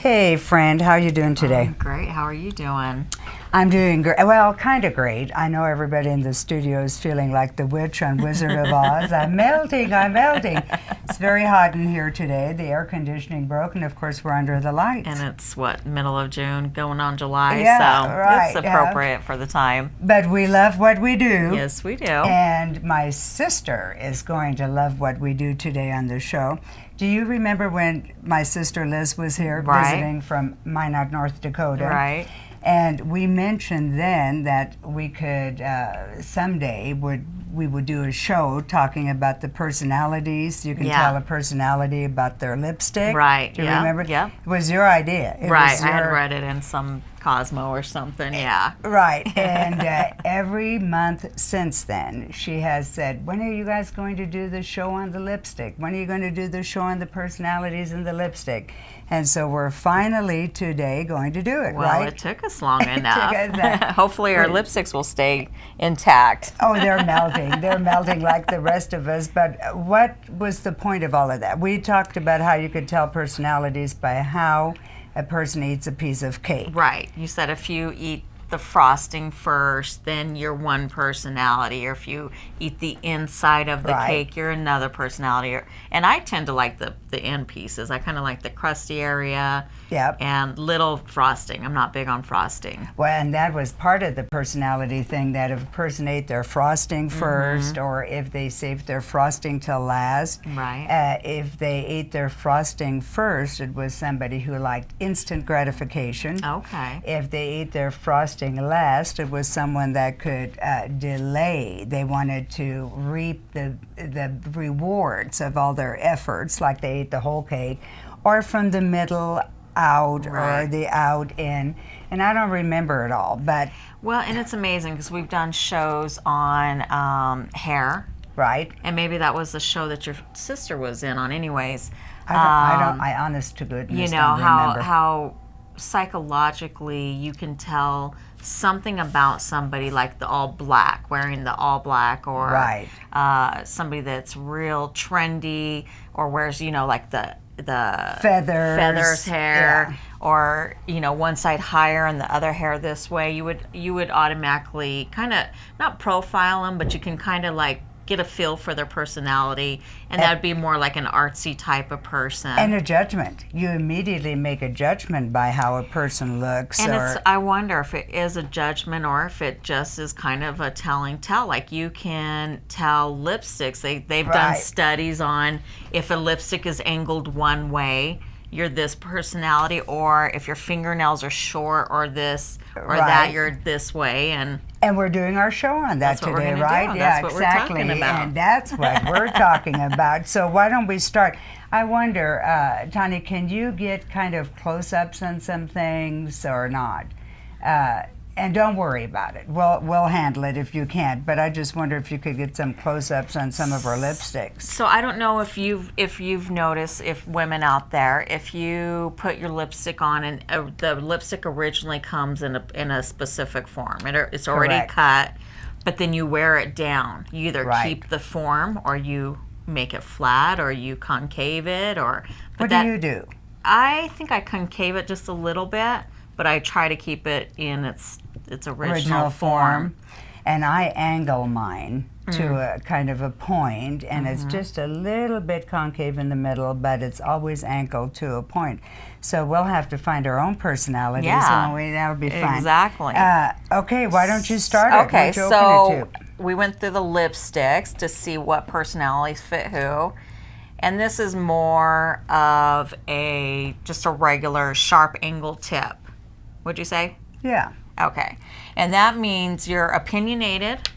Hey friend, how are you doing today? Great. How are you doing? I'm doing great. Well, kind of great. I know everybody in the studio is feeling like the witch on Wizard of Oz. I'm melting, I'm melting. It's very hot in here today. The air conditioning broke, and of course we're under the lights. And it's what, middle of June, going on July, Yeah, so right, it's appropriate for the time. But we love what we do. Yes, we do. And my sister is going to love what we do today on the show. Do you remember when my sister Liz was here visiting from Minot, North Dakota? Right. And we mentioned then that we could someday we would do a show talking about the personalities. You can tell a personality about their lipstick. Right. Do you remember? Yeah. It was your idea. It Right. was I had read it in some Cosmo or something. Yeah. Right. And every month since then, she has said, when are you guys going to do the show on the lipstick? When are you going to do the show on the personalities in the lipstick? And so we're finally today going to do it, Well, right? it took us long enough. Hopefully our lipsticks will stay intact. Oh, they're melting. They're melting like the rest of us. But what was the point of all of that? We talked about how you could tell personalities by how a person eats a piece of cake. Right. You said if you eat the frosting first, then you're one personality, or if you eat the inside of the cake, you're another personality. And I tend to like the end pieces. I kind of like the crusty area and little frosting. I'm not big on frosting. Well, and that was part of the personality thing, that if a person ate their frosting first, or if they saved their frosting till last. Right. If they ate their frosting first, it was somebody who liked instant gratification. Okay. If they ate their frosting last, it was someone that could delay. They wanted to reap the rewards of all their efforts, like they ate the whole cake, or from the middle out or the out in. And I don't remember it all, but well, and it's amazing because we've done shows on hair. Right. And maybe that was the show that your sister was in on anyways. I honest to goodness you know don't remember. how psychologically you can tell something about somebody, like the all black, wearing the all black, or somebody that's real trendy, or wears, like the feathers hair, or one side higher and the other hair this way. You would automatically kind of not profile them, but you can kind of like get a feel for their personality, and that would be more like an artsy type of person. And a judgment. You immediately make a judgment by how a person looks. And I wonder if it is a judgment or if it just is kind of a telling tell. Like you can tell lipsticks. They've done studies on if a lipstick is angled one way, you're this personality, or if your fingernails are short or this or that, you're this way. And we're doing our show on that today, right? Do. Yeah, that's exactly. What we're talking about. And that's what we're talking about. So why don't we start? I wonder, Tanya, can you get kind of close-ups on some things or not? And don't worry about it. We'll handle it if you can't. But I just wonder if you could get some close-ups on some of our lipsticks. So I don't know if you've noticed, if women out there, if you put your lipstick on and the lipstick originally comes in a specific form. It's already cut, but then you wear it down. You either keep the form, or you make it flat, or you concave it, or. What do you do? I think I concave it just a little bit, but I try to keep it in its original form. And I angle mine to a kind of a point, and it's just a little bit concave in the middle, but it's always angled to a point. So we'll have to find our own personalities, won't we? That'll be fun. Exactly. Okay, why don't you start it? Okay, so we went through the lipsticks to see what personalities fit who. And this is more of just a regular sharp angle tip. Would you say? Yeah. Okay. And that means you're opinionated,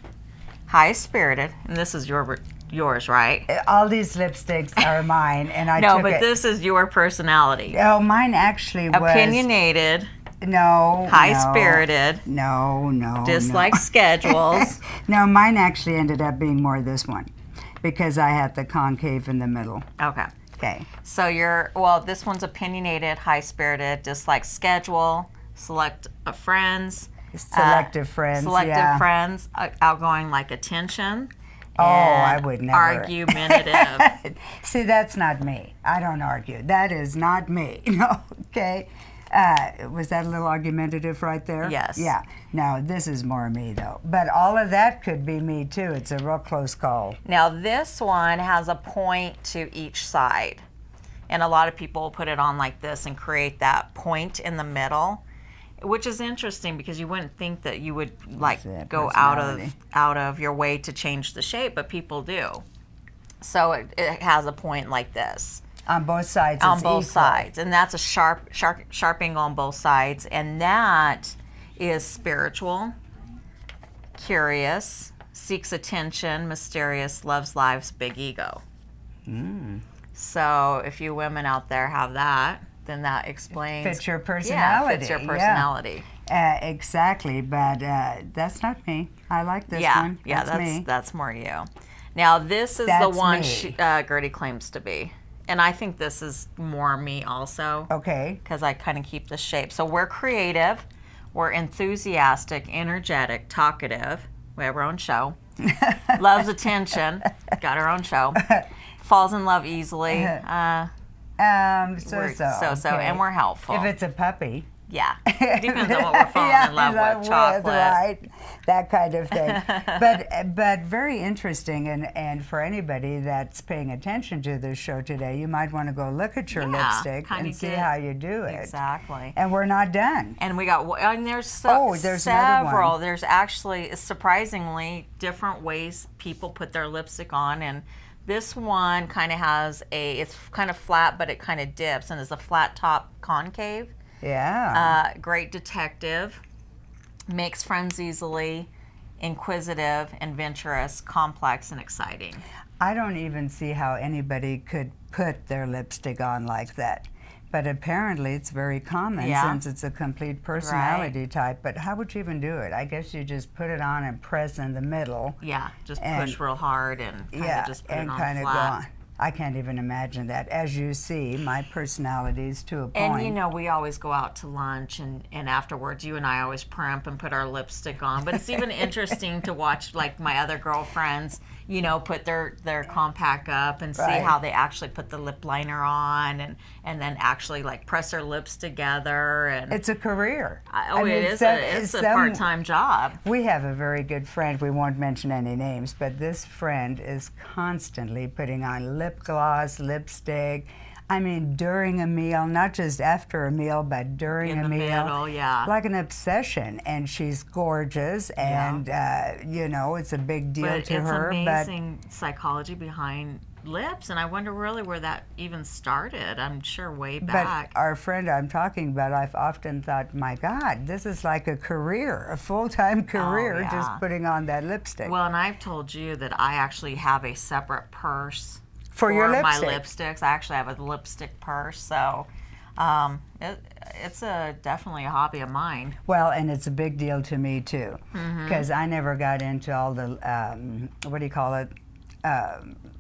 high-spirited, and this is yours, right? All these lipsticks are mine, and I No, but this is your personality. Oh, mine actually was opinionated. No. High-spirited. No. Dislike schedules. No, mine actually ended up being more this one, because I had the concave in the middle. Okay. Okay. So this one's opinionated, high-spirited, dislike schedule, selective friends, outgoing, like attention. Oh, I would never. Argumentative. See, that's not me. I don't argue. That is not me. No, Okay. Was that a little argumentative right there? Yes. Yeah. Now, this is more me, though. But all of that could be me, too. It's a real close call. Now, this one has a point to each side. And a lot of people put it on like this and create that point in the middle, which is interesting because you wouldn't think that you would like go out of your way to change the shape, but people do. So it has a point like this. On both sides. On both sides. And that's a sharp angle on both sides. And that is spiritual, curious, seeks attention, mysterious, loves lives, big ego. So if you women out there have that, then that explains. Fits your personality. Yeah, fits your personality. Yeah. Exactly. But that's not me. I like this one. Yeah, that's me. That's more you. Now, this is the one Gertie claims to be. And I think this is more me also. Okay. Because I kind of keep the shape. So we're creative, we're enthusiastic, energetic, talkative. We have our own show. Loves attention. Got our own show. Falls in love easily. So. Okay. And we're helpful. If it's a puppy. Yeah, it depends on what we're falling in love with. Chocolate, right? That kind of thing. but very interesting, and for anybody that's paying attention to this show today, you might want to go look at your lipstick and see how you do it. Exactly. And we're not done. And we got, and there's there's several. There's actually surprisingly different ways people put their lipstick on, and this one kind of has it's kind of flat, but it kind of dips, and there's a flat top concave. Yeah. Great detective, makes friends easily, inquisitive, adventurous, complex, and exciting. I don't even see how anybody could put their lipstick on like that. But apparently it's very common since it's a complete personality type. But how would you even do it? I guess you just put it on and press in the middle. Yeah, just push real hard and kind of just put it on flat. Go on. I can't even imagine that. As you see, my personality's to a point. And you know, we always go out to lunch, and afterwards, you and I always primp and put our lipstick on. But it's even interesting to watch, like, my other girlfriends, you know, put their compact up and see how they actually put the lip liner on, and then actually, like, press their lips together. And it's a career. It's a part-time job. We have a very good friend. We won't mention any names, but this friend is constantly putting on lip gloss, lipstick. I mean, during a meal, not just after a meal, but during a meal. Middle, yeah. Like an obsession. And she's gorgeous, and, you know, it's a big deal to her. It's amazing psychology behind lips, and I wonder really where that even started. I'm sure way back. But our friend I'm talking about, I've often thought, my God, this is like a career, a full-time career, just putting on that lipstick. Well, and I've told you that I actually have a separate purse for your my lipstick. lipsticks. I actually have a lipstick purse, so it's definitely a hobby of mine. Well, and it's a big deal to me too, because I never got into all the what do you call it?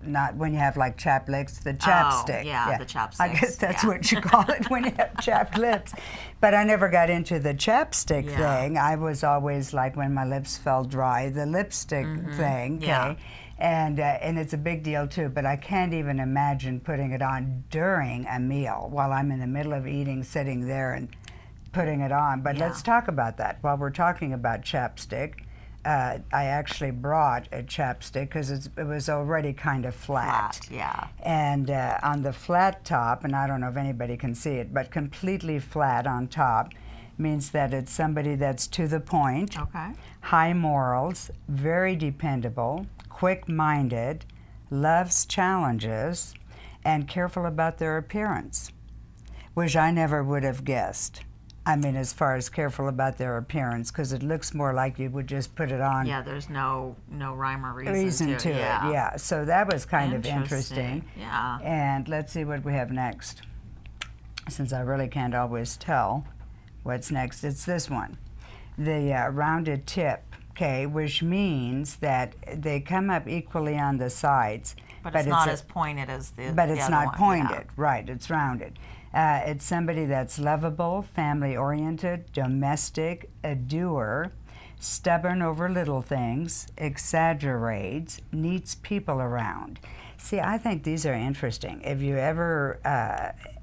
Not when you have like chapped lips, the chapstick. The chapstick. I guess that's what you call it when you have chapped lips. But I never got into the chapstick thing. I was always like, when my lips felt dry, the lipstick thing. Okay. And it's a big deal too, but I can't even imagine putting it on during a meal while I'm in the middle of eating, sitting there and putting it on. But let's talk about that. While we're talking about chapstick, I actually brought a chapstick because it was already kind of flat. And on the flat top, and I don't know if anybody can see it, but completely flat on top means that it's somebody that's to the point, high morals, very dependable, quick-minded, loves challenges, and careful about their appearance, which I never would have guessed. I mean, as far as careful about their appearance, because it looks more like you would just put it on. Yeah, there's no rhyme or reason to it. Yeah, so that was kind of interesting. Yeah. And let's see what we have next. Since I really can't always tell what's next, it's this one. The rounded tip. Okay, which means that they come up equally on the sides. But it's not as pointed as the But it's the not other pointed, right, it's rounded. It's somebody that's lovable, family-oriented, domestic, a doer, stubborn over little things, exaggerates, needs people around. See, I think these are interesting. If you ever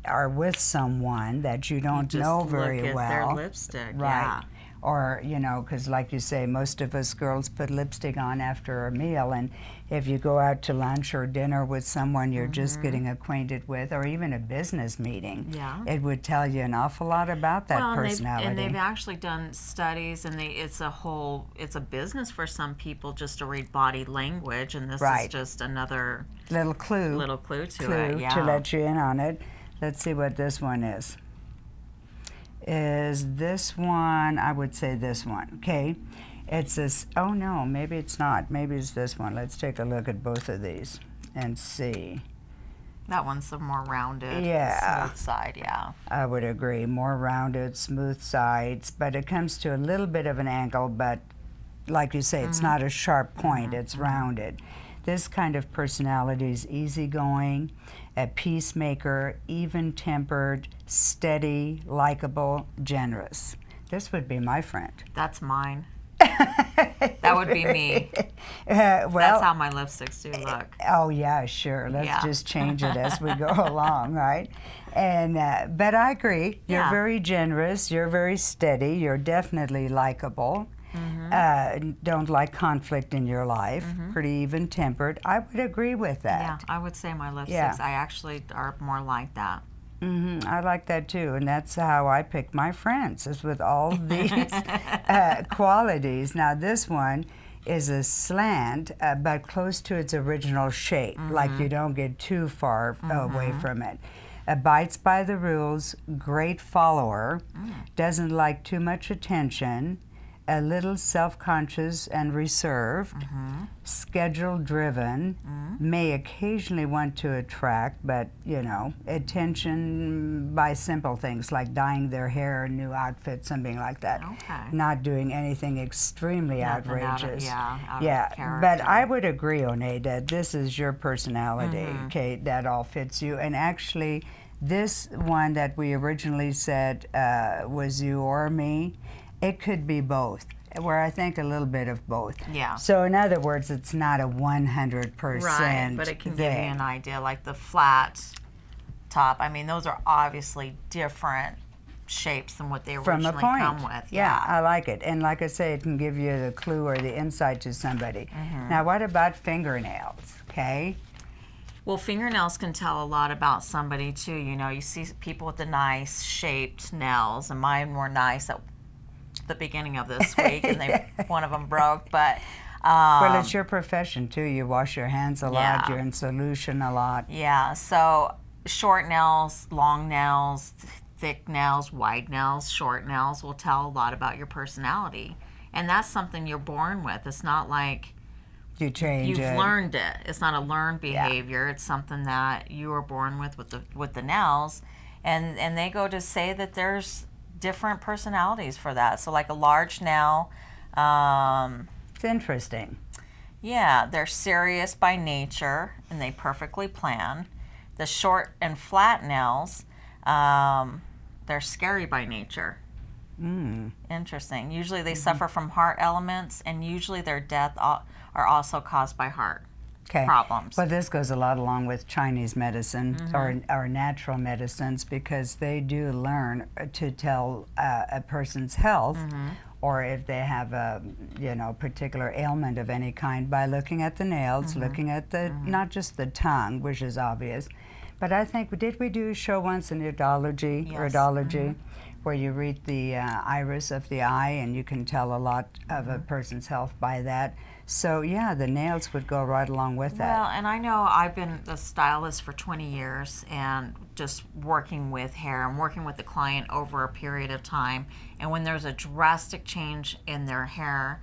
are with someone that you don't You just know very look at well. their lipstick, Right. yeah. Or, you know, because like you say, most of us girls put lipstick on after a meal, and if you go out to lunch or dinner with someone you're just getting acquainted with, or even a business meeting, Yeah. it would tell you an awful lot about that Well, personality. and they've actually done studies, and it's a business for some people just to read body language, and this Right. is just another little clue to it. Yeah. to let you in on it. Let's see what this one is. Is this one? I would say this one. Okay, it's this. Oh no, maybe it's not. Maybe it's this one. Let's take a look at both of these and see. That one's the more rounded, Yeah. smooth side. Yeah. I would agree. More rounded, smooth sides, but it comes to a little bit of an angle. But like you say, it's not a sharp point. It's rounded. This kind of personality is easygoing, a peacemaker, even-tempered, steady, likable, generous. This would be my friend. That's mine. That would be me. Well, That's how my lipsticks do look. oh yeah, sure. Let's Yeah. just change it as we go along, right? And but I agree. You're Yeah. very generous. You're very steady. You're definitely likable. Don't like conflict in your life. Pretty even-tempered. I would agree with Yeah, that. I would say my lipsticks, Yeah. I actually are more like that. I like that too, and that's how I pick my friends, is with all these qualities. Now this one is a slant, but close to its original shape, like you don't get too far away from it. Abides by the rules, great follower, doesn't like too much attention, a little self-conscious and reserved, schedule-driven, may occasionally want to attract, but, you know, attention by simple things like dyeing their hair, new outfit, something like that. Okay. Not doing anything extremely Nothing outrageous. out of But character. I would agree, Onea, that this is your personality, okay, that all fits you. And actually, this one that we originally said was you or me, it could be both, where I think a little bit of both. Yeah. So in other words, it's not a 100% Right, but it can give you thing. an idea, like the flat top. I mean, those are obviously different shapes than what they From a originally point. come with. Yeah, I like it. And like I say, it can give you the clue or the insight to somebody. Now, what about fingernails? Okay. Well, fingernails can tell a lot about somebody too. You know, you see people with the nice shaped nails, and mine were nice at the beginning of this week, and one of them broke. But Well, it's your profession too. You wash your hands a lot. Yeah. You're in solution a lot. yeah, so short nails, long nails, thick nails, wide nails, short nails will tell a lot about your personality, and that's something you're born with. It's not like You change you've it. learned it. It's not a learned behavior. It's something that you were born with the nails, and they go to say that there's different personalities for that. So like a large nail, It's interesting. yeah, they're serious by nature and they perfectly plan. The short and flat nails, they're scary by nature. Interesting. Usually they suffer from heart elements, and usually their death are also caused by heart problems. Well, this goes a lot along with Chinese medicine or natural medicines, because they do learn to tell a person's health or if they have a particular ailment of any kind by looking at the nails, looking at the not just the tongue, which is obvious, but I think did we do a show once in iridology, Yes. where you read the iris of the eye and you can tell a lot of a person's health by that. So yeah, the nails would go right along with that. Well, and I know I've been a stylist for 20 years and just working with hair and working with the client over a period of time. And when there's a drastic change in their hair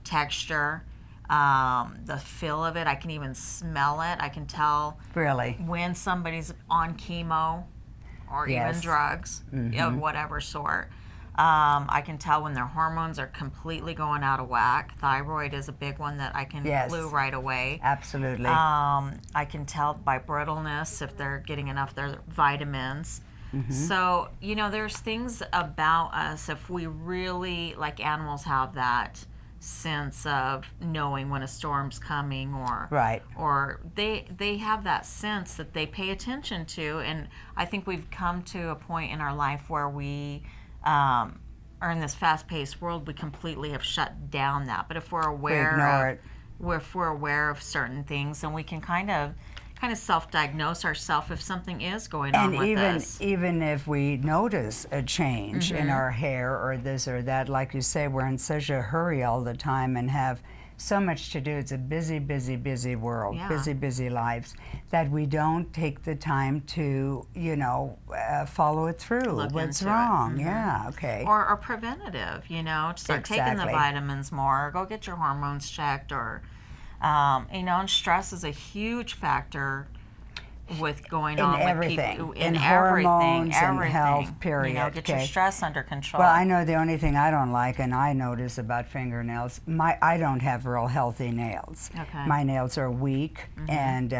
texture, the feel of it, I can even smell it. I can tell Really? when somebody's on chemo or even Yes. drugs of whatever sort. I can tell when their hormones are completely going out of whack. Thyroid is a big one that I can clue right away. Absolutely. I can tell by brittleness if they're getting enough of their vitamins. So, there's things about us, if we really, like animals have that sense of knowing when a storm's coming, or Right. or they have that sense that they pay attention to. And I think we've come to a point in our life where we are in this fast-paced world, we completely have shut down that. But if we're aware if we're aware of certain things, then we can kind of self-diagnose ourselves if something is going on with us. And even if we notice a change in our hair or this or that, like you say, we're in such a hurry all the time and have so much to do. It's a busy, busy, busy world, busy, busy lives, that we don't take the time to, follow it through. Look What's into wrong? it. Yeah, okay. Or preventative, start taking the vitamins more, go get your hormones checked, or and stress is a huge factor with going on with people in hormones everything, and health, period. Get your stress under control. Well, I know the only thing I don't like, and I notice about fingernails, I don't have real healthy nails. Okay. My nails are weak and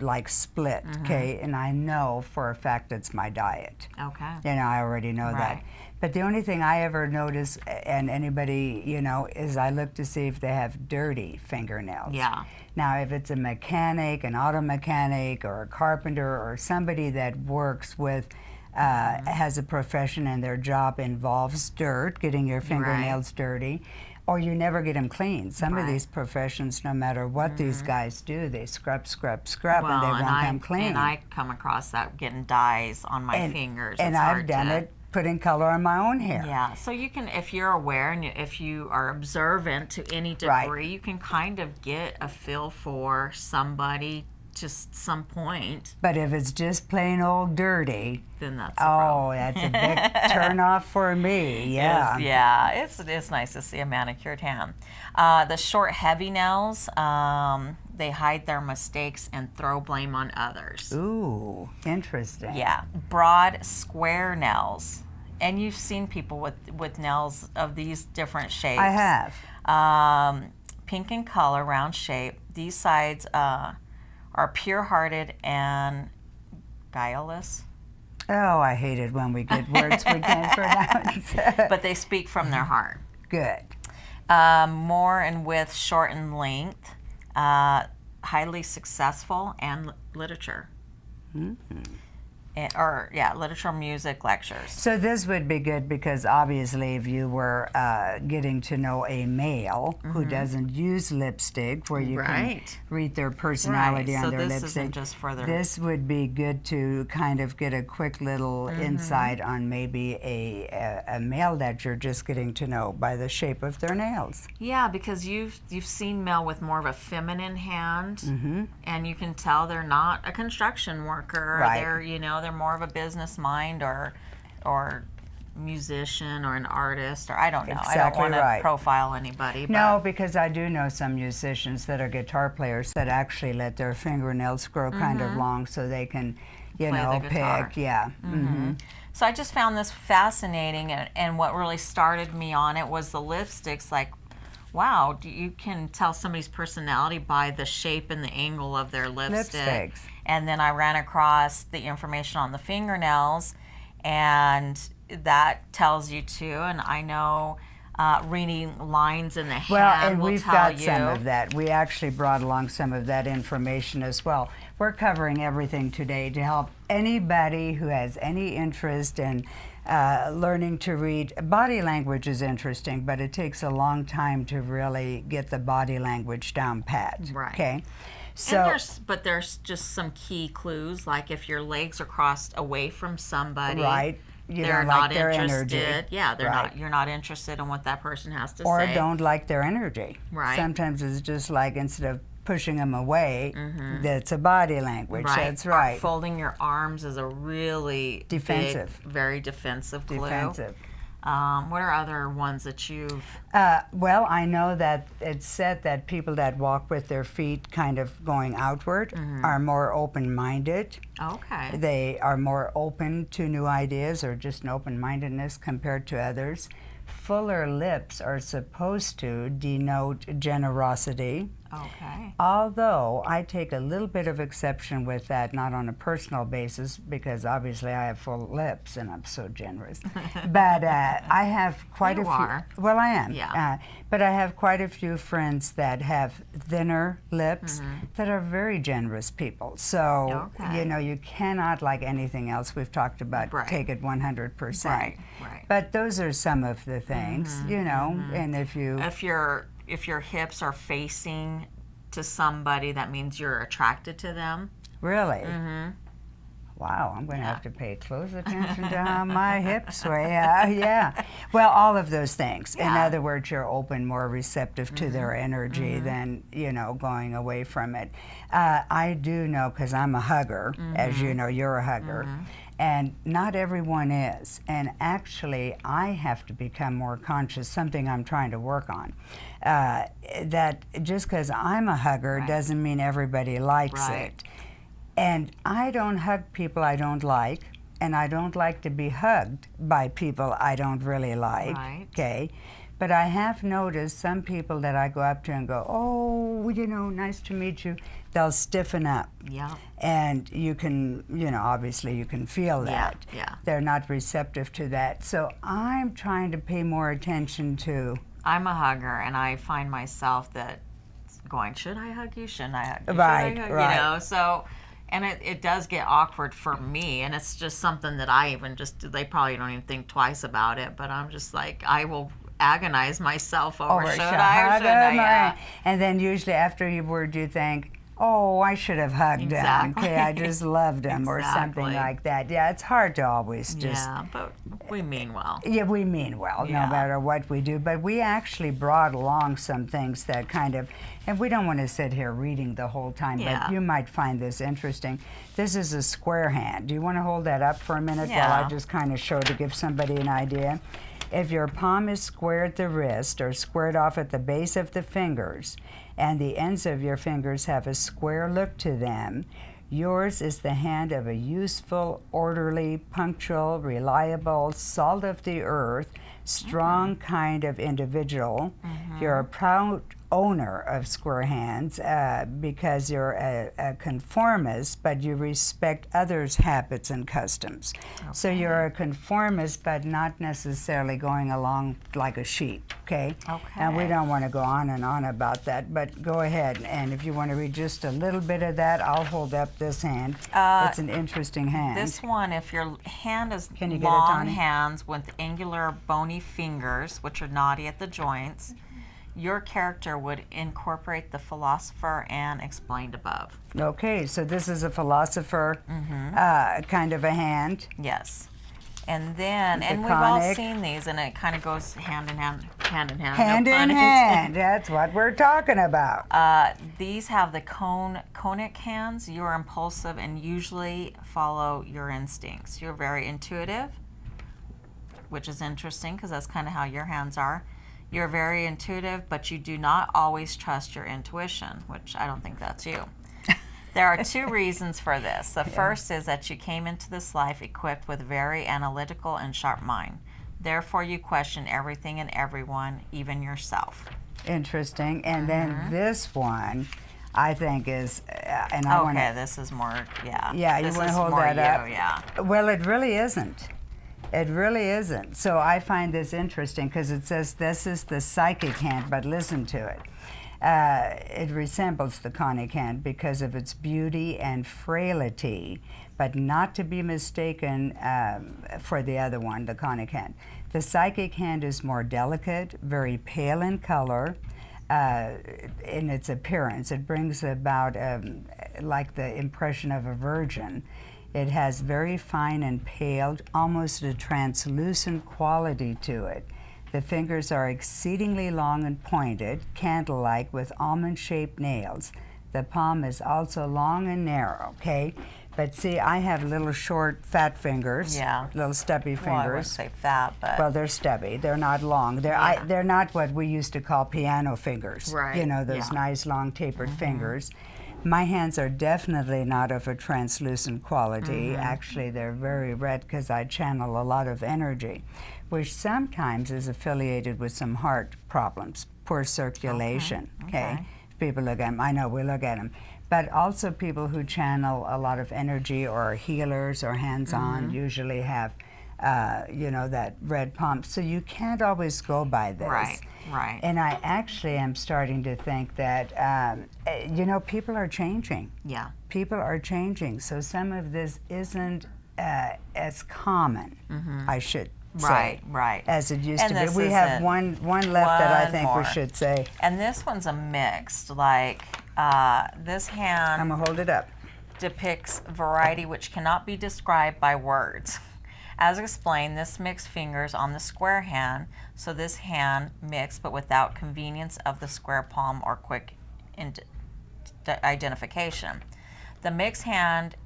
like split, okay? And I know for a fact it's my diet. Okay. I already know that. But the only thing I ever notice, and anybody, is I look to see if they have dirty fingernails. Yeah. Now, if it's a mechanic, an auto mechanic, or a carpenter, or somebody that works with, has a profession and their job involves dirt, getting your fingernails dirty, or you never get them clean. Some of these professions, no matter what these guys do, they scrub, and they won't come clean. And I come across that getting dyes on my fingers. And I've done it putting color on my own hair. Yeah, so you can, if you're aware and if you are observant to any degree, you can kind of get a feel for somebody just some point. But if it's just plain old dirty, then that's a problem. That's a big turn off for me. Yeah. It's nice to see a manicured hand. The short, heavy nails, they hide their mistakes and throw blame on others. Ooh, interesting. Yeah. Broad, square nails. And you've seen people with nails of these different shapes. I have. Pink in color, round shape. These sides are pure-hearted and guileless. Oh, I hate it when we get words we can't pronounce. But they speak from their heart. Good. More in width, short in length. Highly successful, and literature. Literature, music, lectures. So this would be good because obviously if you were getting to know a male who doesn't use lipstick, where you can read their personality on their lipstick, isn't just for their... this would be good to kind of get a quick little insight on maybe a male that you're just getting to know by the shape of their nails. Yeah, because you've seen male with more of a feminine hand, and you can tell they're not a construction worker. They're more of a business mind or musician or an artist, or I don't know. Exactly. I don't want to profile anybody. But no, because I do know some musicians that are guitar players that actually let their fingernails grow kind of long so they can, pick. Yeah. So I just found this fascinating, and what really started me on it was the lipsticks. Like, wow, you can tell somebody's personality by the shape and the angle of their lipstick. Lipsticks. And then I ran across the information on the fingernails, and that tells you too. And I know reading lines in the hand will tell you. Well, and we've got some of that. We actually brought along some of that information as well. We're covering everything today to help anybody who has any interest in learning to read. Body language is interesting, but it takes a long time to really get the body language down pat. Right. Okay. So, there's just some key clues, like if your legs are crossed away from somebody, they're not interested. Energy. Yeah, they're not. You're not interested in what that person has to say. Or don't like their energy. Right. Sometimes it's just like instead of pushing them away, that's a body language. That's right. Or folding your arms is a really defensive, very defensive clue. Defensive. What are other ones that you've... Well, I know that it's said that people that walk with their feet kind of going outward are more open-minded. Okay. They are more open to new ideas, or just an open-mindedness compared to others. Fuller lips are supposed to denote generosity Okay. Although I take a little bit of exception with that, not on a personal basis, because obviously I have full lips and I'm so generous. But I have quite You a few. are. Well, I am. Yeah. But I have quite a few friends that have thinner lips that are very generous people. So, Okay. you know, you cannot, like anything else we've talked about, Right. take it 100%. Right, right. But those are some of the things, you know, and if you... If your hips are facing to somebody, that means you're attracted to them. Really? Wow, I'm going to have to pay close attention to how my hips sway. Yeah. Well, all of those things. In Yeah. other words, you're open, more receptive to their energy than, you know, going away from it. I do know, because I'm a hugger, as you know, you're a hugger, and not everyone is. And actually, I have to become more conscious, something I'm trying to work on. That just because I'm a hugger doesn't mean everybody likes it. And I don't hug people I don't like, and I don't like to be hugged by people I don't really like. Okay? But I have noticed some people that I go up to and go, oh, you know, nice to meet you, they'll stiffen up. Yeah. And you can, you know, obviously you can feel that. Yeah. They're not receptive to that. So I'm trying to pay more attention to... I'm a hugger, and I find myself that going, should I hug you? Shouldn't I hug you? Right, Should I hug right. You know, so... And it does get awkward for me, and it's just something that I even just, they probably don't even think twice about it, but I'm just like, I will agonize myself over, should I or hug should I? him? Yeah. And then usually afterward you think, oh, I should have hugged him. Okay, I just loved him or something like that. Yeah, it's hard to always just... Yeah, but we mean well. Yeah, we mean well, no matter what we do. But we actually brought along some things that kind of... And we don't want to sit here reading the whole time, but you might find this interesting. This is a square hand. Do you want to hold that up for a minute while I just kind of show to give somebody an idea? If your palm is square at the wrist or squared off at the base of the fingers, and the ends of your fingers have a square look to them, yours is the hand of a useful, orderly, punctual, reliable, salt of the earth, strong kind of individual. You're a proud owner of square hands because you're a conformist, but you respect others' habits and customs. So you're a conformist, but not necessarily going along like a sheep, okay? And we don't want to go on and on about that, but go ahead. And if you want to read just a little bit of that, I'll hold up this hand. It's an interesting hand. This one, if your hand is Can you get it, long Tony? hands with angular bony fingers, which are knotty at the joints, your character would incorporate the philosopher and explained above. Okay, so this is a philosopher kind of a hand. Yes. And then, and we've conic. all seen these, and it kind of goes hand in hand, hand in hand. Hand no in pun hand, that's what we're talking about. These have the conic hands. You're impulsive and usually follow your instincts. You're very intuitive, which is interesting because that's kind of how your hands are. You're very intuitive, but you do not always trust your intuition, which I don't think that's you. There are two reasons for this. The first is that you came into this life equipped with a very analytical and sharp mind. Therefore, you question everything and everyone, even yourself. Interesting. And then this one, I think is, and I want to... this is more, yeah. Yeah, you This want to is hold more that up? you, yeah. Well, it really isn't. It really isn't. So I find this interesting because it says this is the psychic hand, but listen to it. It resembles the conic hand because of its beauty and frailty, but not to be mistaken for the other one, the conic hand. The psychic hand is more delicate, very pale in color, in its appearance. It brings about like the impression of a virgin. It has very fine and pale, almost a translucent quality to it. The fingers are exceedingly long and pointed, candle-like with almond-shaped nails. The palm is also long and narrow, okay? But see, I have little short, fat fingers, little stubby fingers. Well, I wouldn't say fat, but... Well, they're stubby. They're not long. They're not what we used to call piano fingers. Right. You know, those nice, long, tapered fingers. My hands are definitely not of a translucent quality. Actually, they're very red because I channel a lot of energy, which sometimes is affiliated with some heart problems, poor circulation, okay? people look at them. I know we look at them. But also people who channel a lot of energy or healers or hands-on usually have, you know, that red pump. So you can't always go by this. Right, right. And I actually am starting to think that, you know, people are changing. Yeah. People are changing. So some of this isn't as common, I should say, as it used to be. We have one left that I think we should say. And this one's a mixed, like this hand. I'm gonna hold it up. Depicts variety which cannot be described by words. As explained, this mixed fingers on the square hand, so this hand mixed but without convenience of the square palm or quick identification. The mixed hand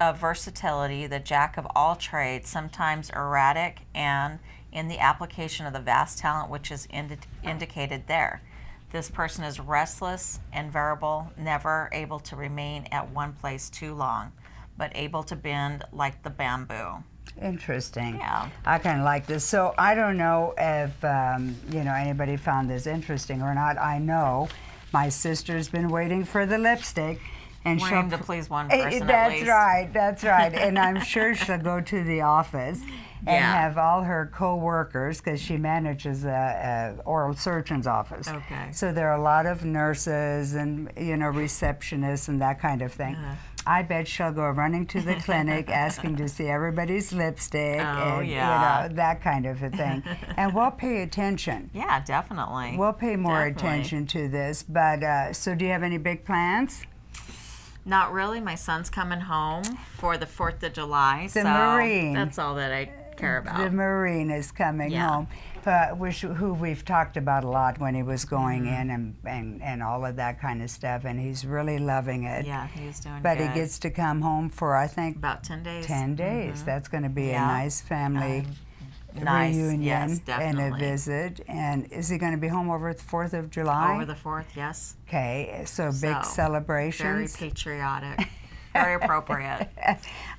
of versatility, the jack of all trades, sometimes erratic, and in the application of the vast talent which is indicated there. This person is restless and variable, never able to remain at one place too long, but able to bend like the bamboo. Interesting. Yeah. I kind of like this. So I don't know if you know, anybody found this interesting or not. I know my sister's been waiting for the lipstick. And she'll to please one person that's at least. Right, that's right. And I'm sure she'll go to the office and have all her co-workers, because she manages a oral surgeon's office. Okay. So there are a lot of nurses and, you know, receptionists and that kind of thing. I bet she'll go running to the clinic asking to see everybody's lipstick and you know, that kind of a thing. And we'll pay attention. Yeah, definitely. We'll pay more attention to this. But so do you have any big plans? Not really. My son's coming home for the 4th of July. The Marine. That's all that I care about. The Marine is coming home, who we've talked about a lot when he was going in and all of that kind of stuff, and he's really loving it. Yeah, he's doing but good. He gets to come home for, I think, about 10 days. 10 days. That's going to be a nice family reunion and a visit. And is he going to be home over the 4th of July? Over the 4th, yes. Okay, so big celebrations. Very patriotic. Very appropriate.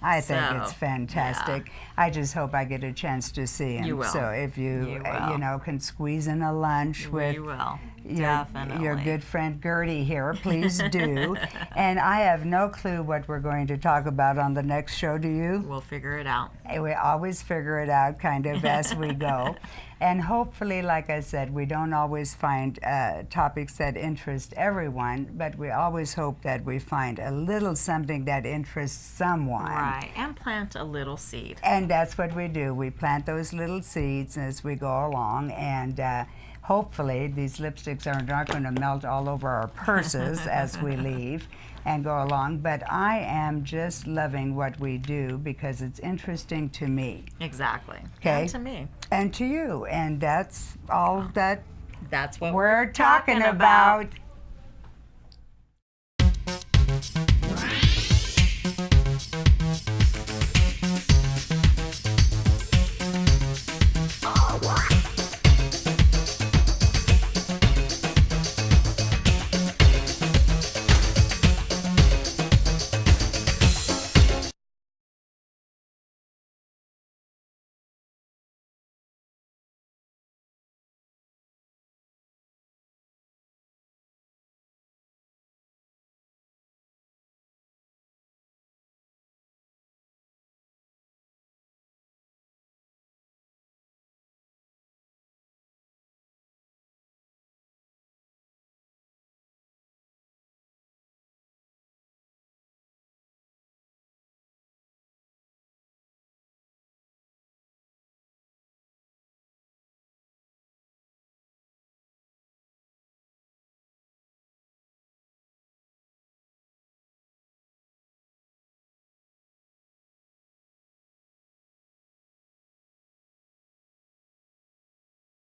I think it's fantastic. I just hope I get a chance to see him. You will. So if you know, can squeeze in a lunch with your good friend Gertie here, please do. And I have no clue what we're going to talk about on the next show, do you? We'll figure it out. We always figure it out kind of as we go. And hopefully, like I said, we don't always find topics that interest everyone, but we always hope that we find a little something that interests someone. Right, and plant a little seed. And that's what we do. We plant those little seeds as we go along, and hopefully these lipsticks are not going to melt all over our purses as we leave and go along. But I am just loving what we do because it's interesting to me. Exactly. Okay. And to me. And to you. And that's all that's what we're talking about.